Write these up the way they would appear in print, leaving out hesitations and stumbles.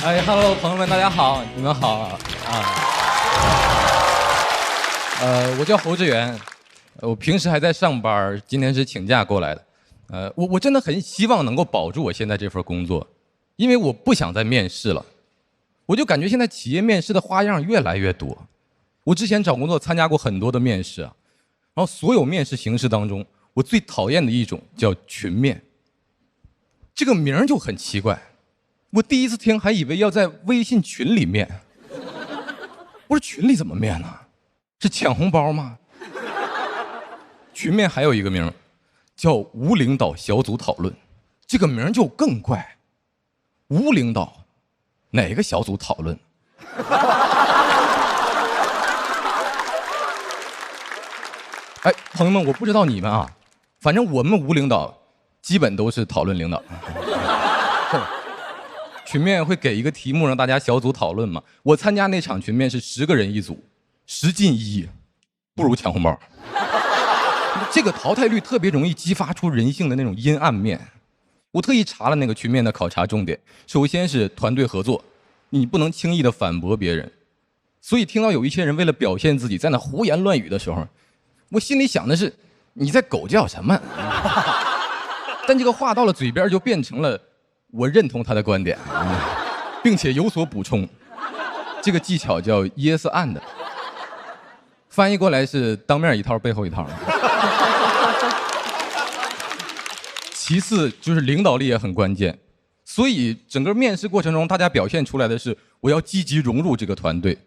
哎，Hello，朋友们，大家好，你们好啊！我叫侯志远，我平时还在上班，今天是请假过来的。我真的很希望能够保住我现在这份工作，因为我不想再面试了。我就感觉现在企业面试的花样越来越多。我之前找工作参加过很多的面试啊，然后所有面试形式当中，我最讨厌的一种叫群面。这个名儿就很奇怪。我第一次听还以为要在微信群里面，我说群里怎么面呢？是抢红包吗？群面还有一个名叫无领导小组讨论，这个名就更怪。无领导，哪个小组讨论？哎，朋友们，我不知道你们啊，反正我们无领导基本都是讨论领导。群面会给一个题目让大家小组讨论嘛？我参加那场群面是10个人一组，10进1，不如抢红包。这个淘汰率特别容易激发出人性的那种阴暗面。我特意查了那个群面的考察重点，首先是团队合作，你不能轻易的反驳别人。所以听到有一些人为了表现自己在那胡言乱语的时候，我心里想的是你在狗叫什么？但这个话到了嘴边就变成了我认同他的观点，并且有所补充。这个技巧叫 yes and， 翻译过来是当面一套背后一套。其次就是领导力也很关键，所以整个面试过程中大家表现出来的是我要积极融入这个团队，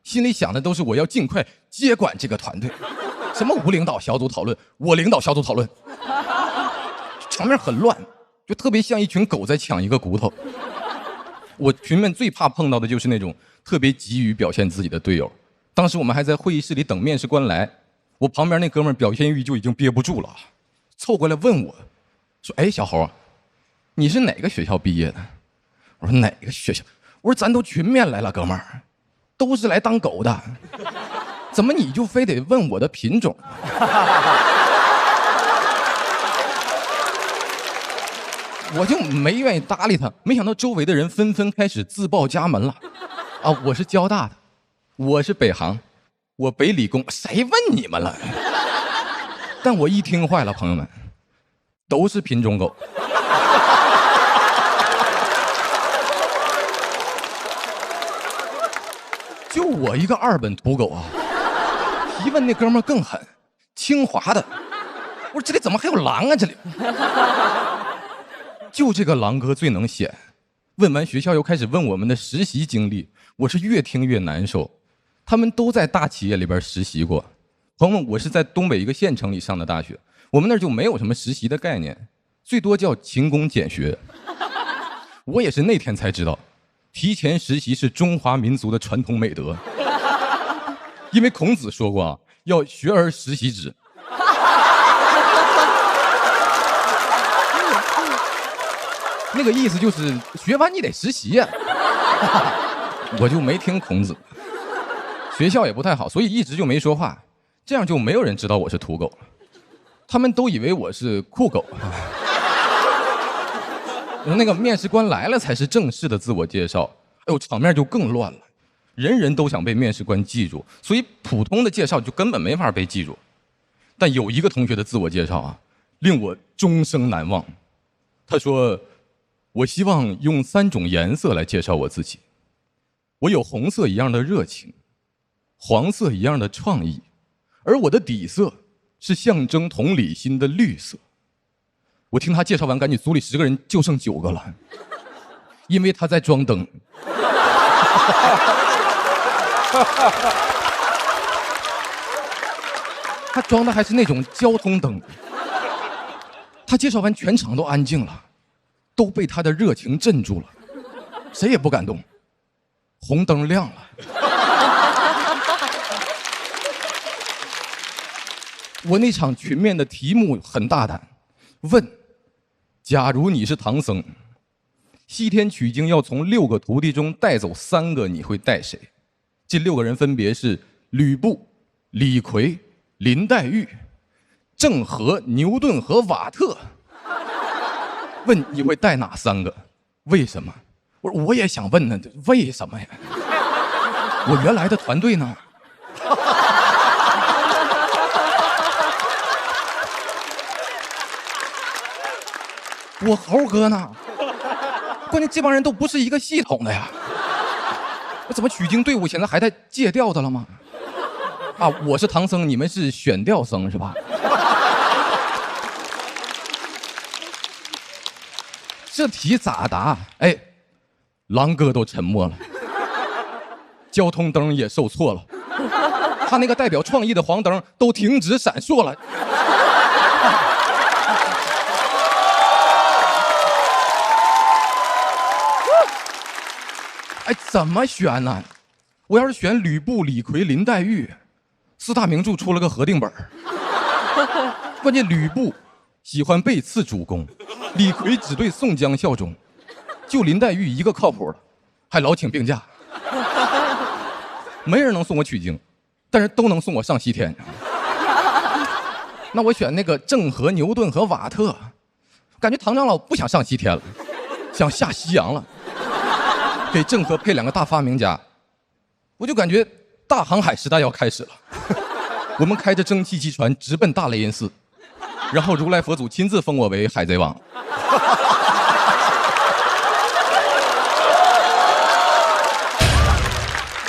心里想的都是我要尽快接管这个团队。什么无领导小组讨论，我领导小组讨论，场面很乱，就特别像一群狗在抢一个骨头。我群面最怕碰到的就是那种特别急于表现自己的队友。当时我们还在会议室里等面试官来，我旁边那哥们儿表现欲就已经憋不住了，凑过来问我说：“哎，小侯，你是哪个学校毕业的？”我说：“哪个学校？”我说：“咱都群面来了，哥们儿，都是来当狗的，怎么你就非得问我的品种？”我就没愿意搭理他，没想到周围的人纷纷开始自报家门了。啊，我是交大的，我是北航，我北理工，谁问你们了？但我一听坏了，朋友们，都是品种狗。就我一个2本土狗啊！提问那哥们儿更狠，清华的。我说这里怎么还有狼啊？这里。就这个狼哥最能显，问完学校又开始问我们的实习经历，我是越听越难受。他们都在大企业里边实习过，朋友们，我是在东北一个县城里上的大学，我们那儿就没有什么实习的概念，最多叫勤工俭学。我也是那天才知道，提前实习是中华民族的传统美德，因为孔子说过啊，要学而时习之。那个意思就是学完你得实习呀。我就没听孔子，学校也不太好，所以一直就没说话，这样就没有人知道我是土狗了，他们都以为我是酷狗。那个面试官来了才是正式的自我介绍，哎呦，场面就更乱了，人人都想被面试官记住，所以普通的介绍就根本没法被记住。但有一个同学的自我介绍啊，令我终生难忘。他说：“我希望用3种颜色来介绍我自己。我有红色一样的热情，黄色一样的创意，而我的底色是象征同理心的绿色。”我听他介绍完，赶紧组里10个人就剩9个了，因为他在装灯。他装的还是那种交通灯。他介绍完，全场都安静了，都被他的热情镇住了，谁也不敢动。红灯亮了。我那场群面的题目很大胆，问：假如你是唐僧，西天取经要从6个徒弟中带走3个，你会带谁？这6个人分别是吕布、李逵、林黛玉、郑和、牛顿和瓦特。问你会带哪3个？为什么？我说我也想问呢，为什么呀？我原来的团队呢？我猴哥呢？关键这帮人都不是一个系统的呀。我怎么取经队伍现在还在借调的了吗？啊，我是唐僧，你们是选调僧是吧？这题咋答？哎，狼哥都沉默了，交通灯也受挫了，他那个代表创意的黄灯都停止闪烁了。哎，怎么选呢？我要是选吕布、李逵、林黛玉，四大名著出了个核定本。关键吕布喜欢背刺主公，李逵只对宋江效忠，就林黛玉一个靠谱的，还老请病假。没人能送我取经，但是都能送我上西天。那我选那个郑和、牛顿和瓦特，感觉唐长老不想上西天了，想下西洋了。给郑和配2个大发明家，我就感觉大航海时代要开始了。我们开着蒸汽机船直奔大雷音寺，然后如来佛祖亲自封我为海贼王。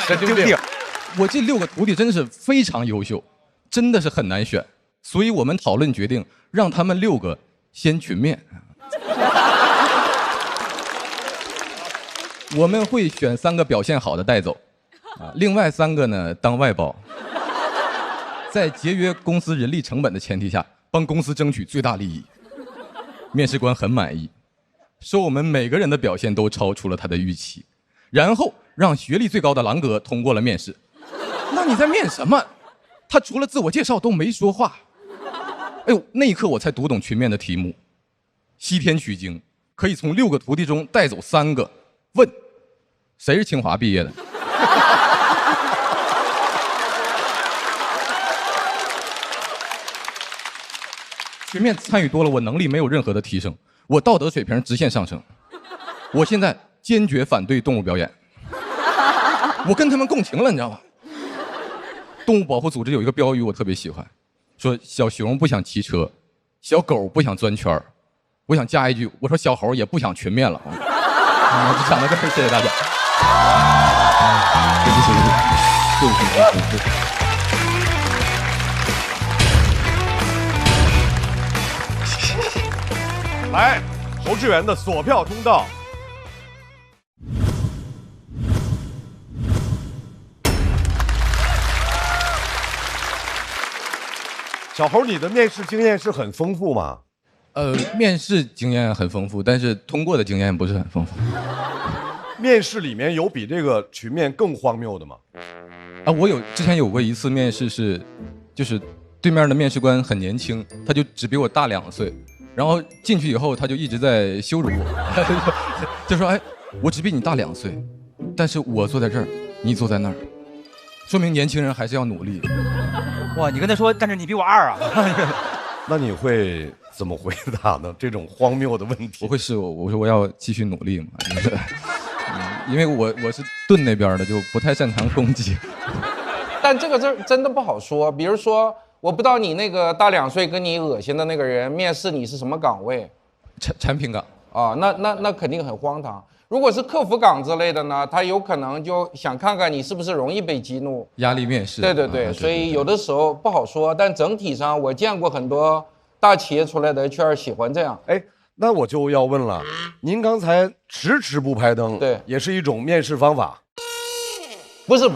神经病！我这6个徒弟真是非常优秀，真的是很难选，所以我们讨论决定让他们6个先群面。我们会选3个表现好的带走，另外3个呢当外包，在节约公司人力成本的前提下，帮公司争取最大利益。面试官很满意，说我们每个人的表现都超出了他的预期，然后让学历最高的狼哥通过了面试。那你在面什么？他除了自我介绍都没说话。哎呦，那一刻我才读懂群面的题目。西天取经可以从6个徒弟中带走3个，问谁是清华毕业的？群面参与多了，我能力没有任何的提升，我道德水平直线上升。我现在坚决反对动物表演，我跟他们共情了，你知道吗？动物保护组织有一个标语我特别喜欢，说小熊不想骑车，小狗不想钻圈儿。我想加一句，我说小猴也不想群面了。我就讲到这儿，谢谢大家。来，侯志远的锁票通道。小侯，你的面试经验是很丰富吗？面试经验很丰富，但是通过的经验不是很丰富。面试里面有比这个群面更荒谬的吗？啊，我之前有过一次面试就是对面的面试官很年轻，他就只比我大2岁，然后进去以后他就一直在羞辱我，就说哎，我只比你大2岁，但是我坐在这儿，你坐在那儿，说明年轻人还是要努力。哇，你跟他说，但是你比我2啊。那你会怎么回答呢？这种荒谬的问题，我会试我说我要继续努力嘛，因为我是盾那边的，就不太擅长攻击。但这个字真的不好说。比如说，我不知道你那个大2岁跟你恶心的那个人面试你是什么岗位？产品岗啊，那肯定很荒唐。如果是客服岗之类的呢，他有可能就想看看你是不是容易被激怒，压力面试。对对对，所以有的时候不好说。但整体上，我见过很多大企业出来的 HR 喜欢这样。哎，那我就要问了，您刚才迟迟不拍灯，对，也是一种面试方法？不是，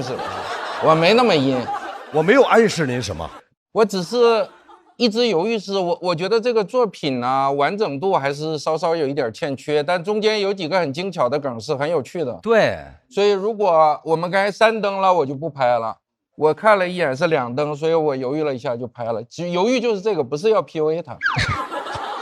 我没那么阴，我没有暗示您什么，我只是一直犹豫，我觉得这个作品呢完整度还是稍稍有一点欠缺，但中间有几个很精巧的梗是很有趣的。对，所以如果我们刚才3灯了，我就不拍了。我看了一眼是2灯，所以我犹豫了一下就拍了。犹豫就是这个，不是要 PUA 他。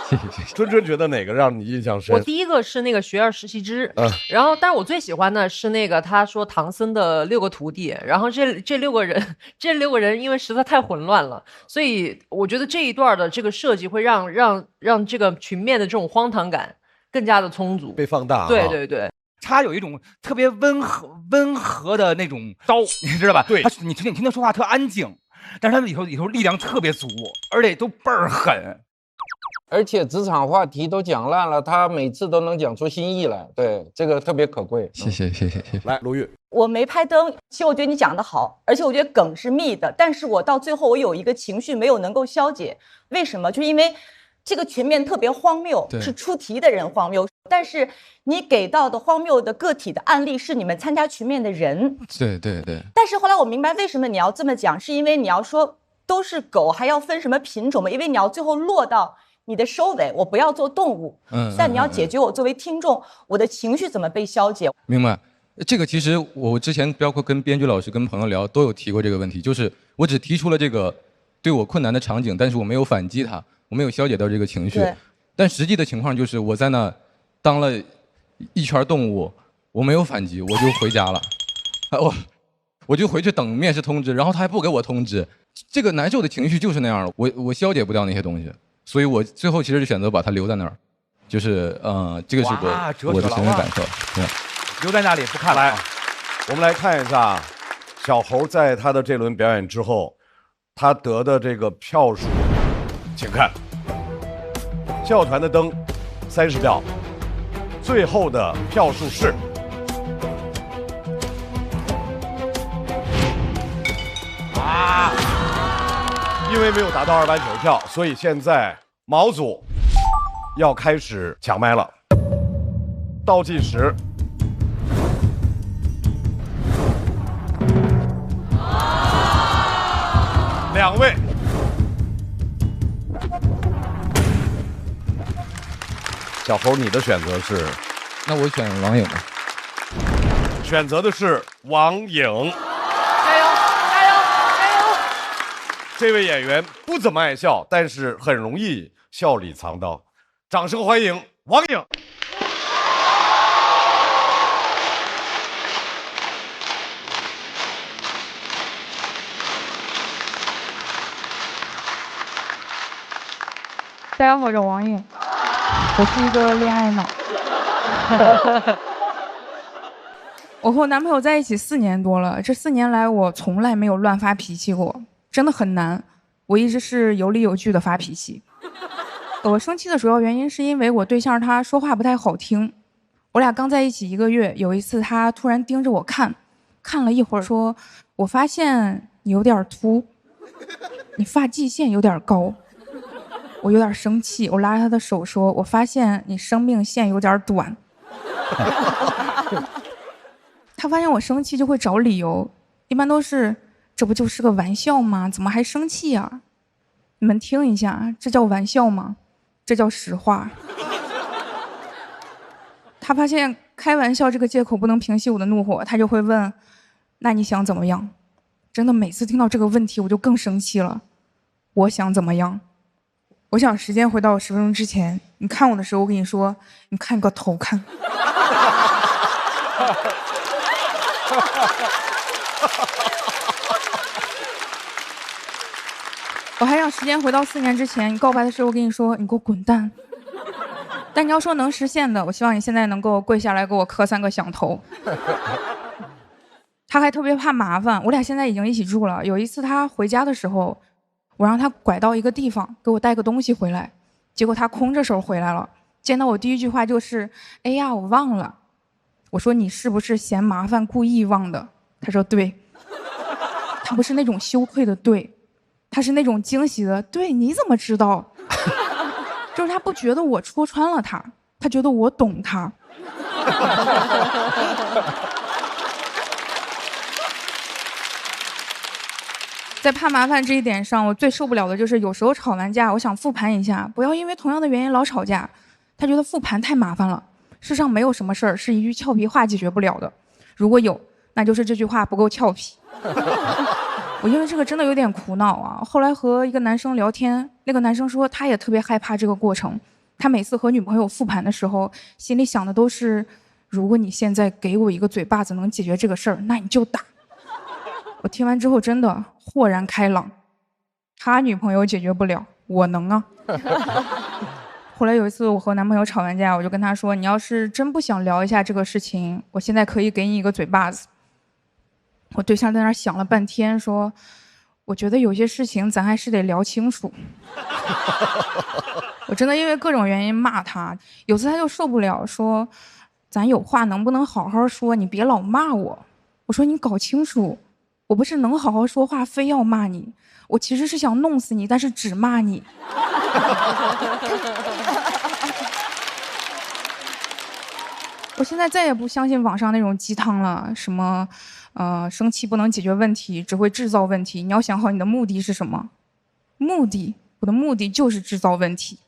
谢谢。春春觉得哪个让你印象深？我第一个是那个学而时习之，然后但是我最喜欢的是那个他说唐僧的6个徒弟，然后这6个人，这6个人因为实在太混乱了，所以我觉得这一段的这个设计会让这个群面的这种荒唐感更加的充足，被放大。对对对。他有一种特别温和的那种刀，你知道吧？对，你听他说话特安静，但是他里头力量特别足，而且都倍儿狠。而且职场话题都讲烂了，他每次都能讲出新意来，对，这个特别可贵。谢谢。来，卢玉，我没拍灯，其实我觉得你讲得好，而且我觉得梗是密的，但是我到最后我有一个情绪没有能够消解，为什么？就是因为这个全面特别荒谬，是出题的人荒谬，但是你给到的荒谬的个体的案例是你们参加群面的人。对。但是后来我明白为什么你要这么讲，是因为你要说都是狗，还要分什么品种吗？因为你要最后落到你的收尾，我不要做动物，但你要解决我作为听众，我的情绪怎么被消解。明白。这个其实我之前包括跟编剧老师、跟朋友聊，都有提过这个问题，就是我只提出了这个对我困难的场景，但是我没有反击它，我没有消解到这个情绪。但实际的情况就是我在那当了一圈动物，我没有反击，我就回家了。我就回去等面试通知，然后他还不给我通知，这个难受的情绪就是那样了，我消解不掉那些东西。所以我最后其实是选择把它留在那儿，就是这个是我的行为感受。留在那里不看了。来，我们来看一下小猴在他的这轮表演之后，他得的这个票数，请看，笑团的灯30票，最后的票数是因为没有达到290票，所以现在毛组要开始抢麦了。倒计时，2位，小猴，你的选择是？那我选王颖吧。选择的是王颖。这位演员不怎么爱笑，但是很容易笑里藏刀。掌声欢迎王颖。大家好，我叫王颖，我是一个恋爱脑。我和我男朋友在一起4年多了，这4年来我从来没有乱发脾气过。真的很难，我一直是有理有据的发脾气。我生气的主要原因是因为我对象他说话不太好听。我俩刚在一起1个月，有一次他突然盯着我看了一会儿，说：“我发现你有点秃，你发际线有点高。”我有点生气，我拉着他的手说：“我发现你生命线有点短。”他发现我生气就会找理由，一般都是。这不就是个玩笑吗？怎么还生气啊？你们听一下，这叫玩笑吗？这叫实话。他发现开玩笑这个借口不能平息我的怒火，他就会问：“那你想怎么样？”真的，每次听到这个问题，我就更生气了。我想怎么样？我想时间回到10分钟之前，你看我的时候，我跟你说，你看个头看。我还想时间回到4年之前，你告白的时候我跟你说你给我滚蛋。但你要说能实现的，我希望你现在能够跪下来给我磕3个响头。他还特别怕麻烦，我俩现在已经一起住了。有一次他回家的时候，我让他拐到一个地方给我带个东西回来，结果他空着手回来了。见到我第一句话就是：“哎呀，我忘了。”我说：“你是不是嫌麻烦故意忘的？”他说：“对。”他不是那种羞愧的对。他是那种惊喜的，对，你怎么知道？就是他不觉得我戳穿了他，他觉得我懂他。在怕麻烦这一点上，我最受不了的就是有时候吵完架，我想复盘一下，不要因为同样的原因老吵架。他觉得复盘太麻烦了，世上没有什么事儿是一句俏皮话解决不了的，如果有，那就是这句话不够俏皮。我因为这个真的有点苦恼啊。后来和一个男生聊天，那个男生说他也特别害怕这个过程，他每次和女朋友复盘的时候，心里想的都是，如果你现在给我一个嘴巴子能解决这个事儿，那你就打。我听完之后真的豁然开朗，他女朋友解决不了，我能啊。后来有一次我和男朋友吵完架，我就跟他说，你要是真不想聊一下这个事情，我现在可以给你一个嘴巴子。我对象在那儿想了半天，说我觉得有些事情咱还是得聊清楚。我真的因为各种原因骂他，有次他就受不了，说咱有话能不能好好说，你别老骂我。我说你搞清楚，我不是能好好说话非要骂你，我其实是想弄死你，但是只骂你。我现在再也不相信网上那种鸡汤了，什么生气不能解决问题，只会制造问题。你要想好你的目的是什么。我的目的就是制造问题。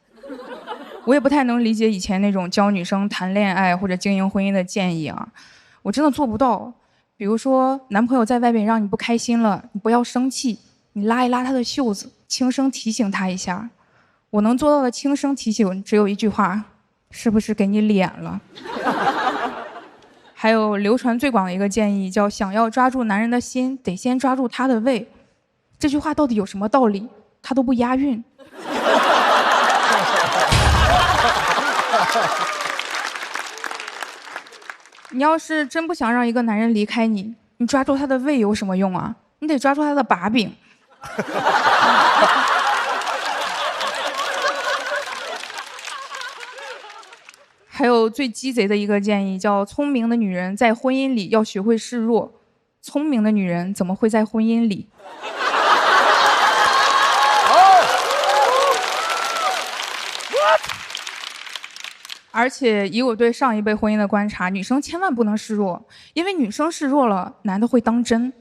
我也不太能理解以前那种教女生谈恋爱或者经营婚姻的建议啊，我真的做不到。比如说男朋友在外面让你不开心了，你不要生气，你拉一拉他的袖子，轻声提醒他一下。我能做到的轻声提醒只有一句话，是不是给你脸了？还有流传最广的一个建议叫想要抓住男人的心，得先抓住他的胃。这句话到底有什么道理？他都不押韵。你要是真不想让一个男人离开你，你抓住他的胃有什么用啊？你得抓住他的把柄。还有最鸡贼的一个建议叫聪明的女人在婚姻里要学会示弱，聪明的女人怎么会在婚姻里？而且以我对上一辈婚姻的观察，女生千万不能示弱，因为女生示弱了，男的会当真，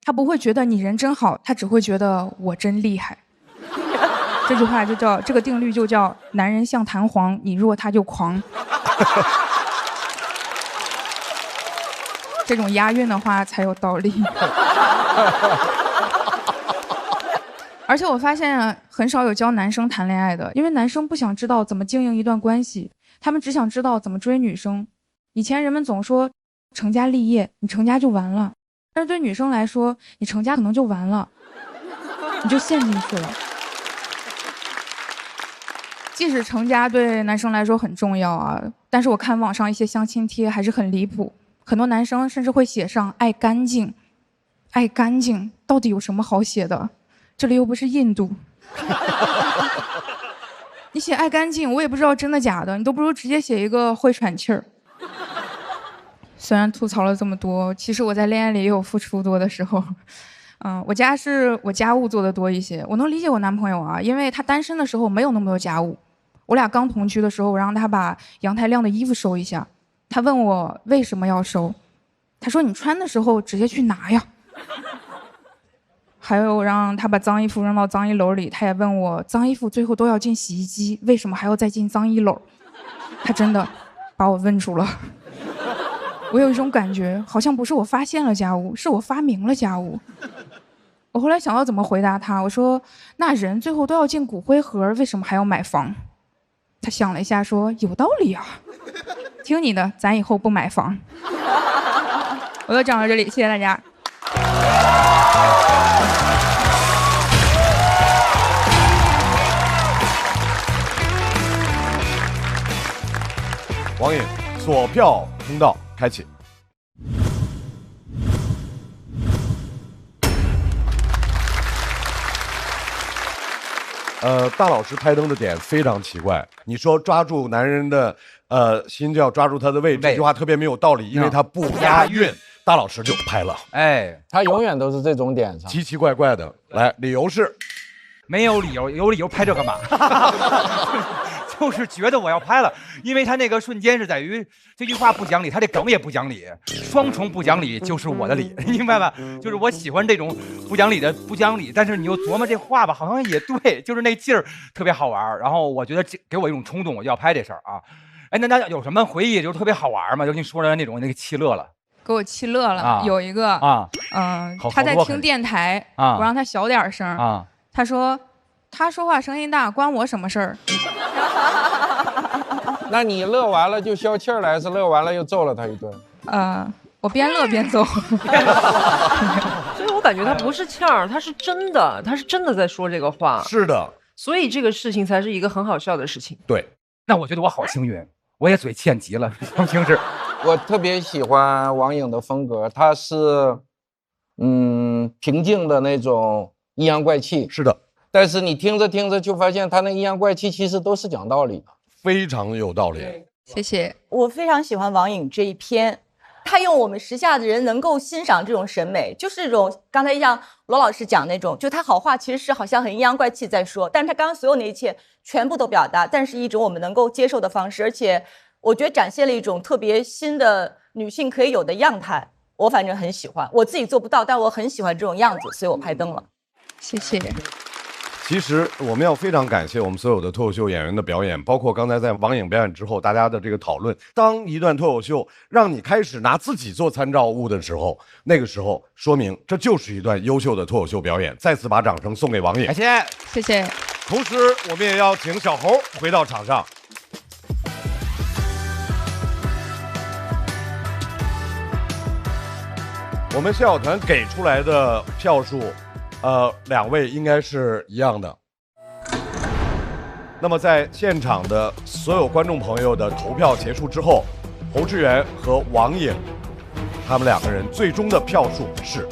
他不会觉得你人真好，他只会觉得我真厉害。这句话就叫，这个定律就叫男人像弹簧，你弱他就狂。这种押韵的话才有道理。而且我发现很少有教男生谈恋爱的，因为男生不想知道怎么经营一段关系，他们只想知道怎么追女生。以前人们总说成家立业，你成家就完了，但是对女生来说，你成家可能就完了，你就陷进去了。即使成家对男生来说很重要啊，但是我看网上一些相亲贴还是很离谱，很多男生甚至会写上爱干净。爱干净到底有什么好写的？这里又不是印度。你写爱干净，我也不知道真的假的，你都不如直接写一个会喘气儿。虽然吐槽了这么多，其实我在恋爱里也有付出多的时候。我家务做的多一些，我能理解我男朋友啊，因为他单身的时候没有那么多家务。我俩刚同居的时候，我让他把阳台晾的衣服收一下，他问我为什么要收，他说你穿的时候直接去拿呀。还有让他把脏衣服扔到脏衣篓里，他也问我脏衣服最后都要进洗衣机，为什么还要再进脏衣篓？他真的把我问住了。我有一种感觉，好像不是我发现了家务，是我发明了家务。我后来想到怎么回答他，我说那人最后都要进骨灰盒，为什么还要买房？他想了一下说有道理啊，听你的，咱以后不买房。我就讲到这里，谢谢大家。王颖，索票通道开启。大老师开灯的点非常奇怪。你说抓住男人的心就要抓住他的胃，这句话特别没有道理，因为他不押韵。大老师就拍了，哎，他永远都是这种点上，奇奇怪怪的。来，理由是，没有理由，有理由拍这干嘛？就是觉得我要拍了，因为他那个瞬间是在于这句话不讲理，他这梗也不讲理，双重不讲理就是我的理，明白吧？就是我喜欢这种不讲理的不讲理，但是你又琢磨这话吧，好像也对，就是那劲儿特别好玩。然后我觉得给我一种冲动，我就要拍这事儿啊。哎，那有什么回忆就是特别好玩吗？就跟你说的那种那个气乐了。给我气乐了，啊、有一个啊，他在听电台，我让他小点声啊，他说他说话声音大，关我什么事儿？那你乐完了就消气儿了，还是乐完了又揍了他一顿？我边乐边揍。所以我感觉他不是呛儿，他是真的，他是真的在说这个话。是的，所以这个事情才是一个很好笑的事情。对。那我觉得我好幸运，我也嘴欠极了，平时。我特别喜欢王颖的风格，她是平静的那种阴阳怪气。是的，但是你听着听着就发现她那阴阳怪气其实都是讲道理的，非常有道理。谢谢。我非常喜欢王颖这一篇，他用我们时下的人能够欣赏这种审美，就是这种刚才像罗老师讲那种，就他好话其实是好像很阴阳怪气在说，但是他刚刚所有那一切全部都表达，但是一种我们能够接受的方式，而且我觉得展现了一种特别新的女性可以有的样态，我反正很喜欢，我自己做不到，但我很喜欢这种样子，所以我拍灯了。谢谢。其实我们要非常感谢我们所有的脱口秀演员的表演，包括刚才在王颖表演之后大家的这个讨论。当一段脱口秀让你开始拿自己做参照物的时候，那个时候说明这就是一段优秀的脱口秀表演。再次把掌声送给王颖，感谢，谢谢。同时我们也要请小猴回到场上。我们笑团给出来的票数2位应该是一样的。那么在现场的所有观众朋友的投票结束之后，侯志远和王颖他们2个人最终的票数是，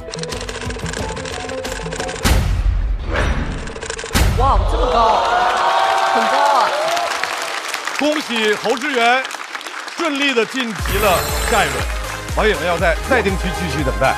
哇，这么高，很高啊！恭喜侯志远顺利的晋级了下一轮，王颖要在赛定区继续等待。